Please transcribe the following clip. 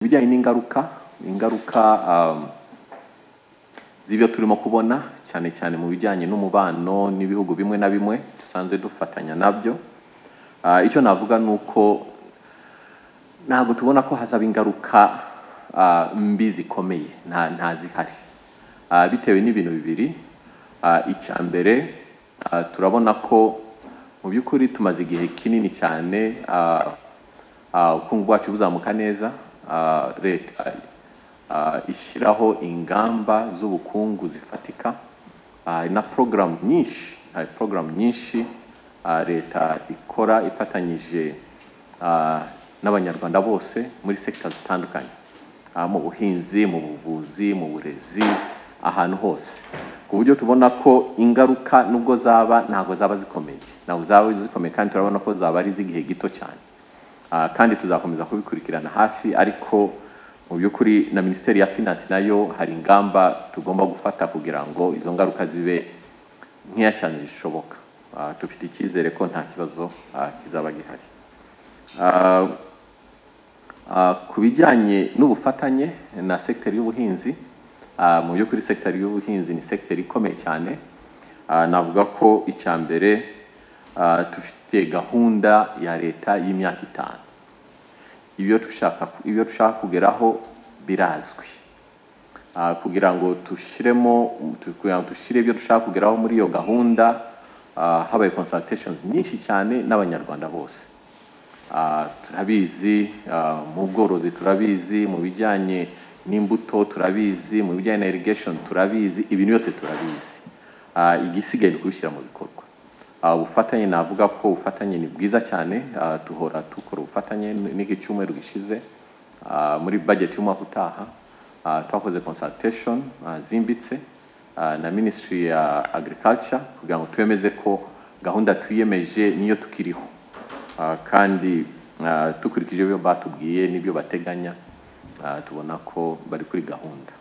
bijyanye n'ingaruka z'ibyo turimo kubona cyane mu bijyanye n'umubano n'ibihugu bimwe na bimwe dusanzwe dufatanya nabyo. Icyo navuga nuko ntabwo tubona ko hazaba ingaruka mbi zikomeye, nta zihari, bitewe n'ibintu bibiri. Icya mbere, turabona ko mu by'ukuri tumaze igihe kinini cyane ubukungu bwacu buzamuka neza. Leta ishyiraho ingamba z'ubukungu zifatika, na program nyinshi leta ikora ifatanyije n'abanyarwanda bose muri sector zitandukanye, mu buhinzi, mu buvuzi, mu burezi, ahantu hose, ku buryo tubona ko ingaruka nubwo ntabwo zaba zikomeye, kandi turabona ko zaba ari z'igihe gito cyane, kandi tuzakomeza kubikurikirana hafi. Ariko mu by'ukuri na Minisiteri ya Finance nayo hari ingamba tugomba gufata kugira ngo izo ngaruka zibe nkeya cyane zishoboka. Dufite icyizere ko nta kibazo kizaba gihari. Ku bijyanye n'ubufatanye na sekiteri y'ubuhinzi, mu by'ukuri sekiteri y'ubuhinzi ni sekiteri ikomeye cyane. Navuga ko icya mbere, dufite gahunda ya leta y'imyaka 5. Ibyo dushaka kugeraho birazwi, kugira ngo dushyire ibyo dushaka kugeraho muri iyo gahunda, habaye consultations nyinshi cyane n'abanyarwanda bose. Turabizi mu bworozi, turabizi mu bijyanye n'imbuto, turabizi mu bijyanye na irrigation, turabizi ibintu byose turabizi. Igisigaye ni kubishyira mu bikorwa. Ubufatanye, navuga ko ubufatanye ni bwiza cyane. Duhora dukora ubufatanye. N'iki cyumweru gishize muri budget y'umwaka utaha twakoze consultation zimbitse na Ministry ya Agriculture kugira ngo twemeze ko gahunda twiyemeje niyo tukiriho, kandi dukurikije ibyo batubwiye n'ibyo bateganya, tubona ko bari kuri gahunda.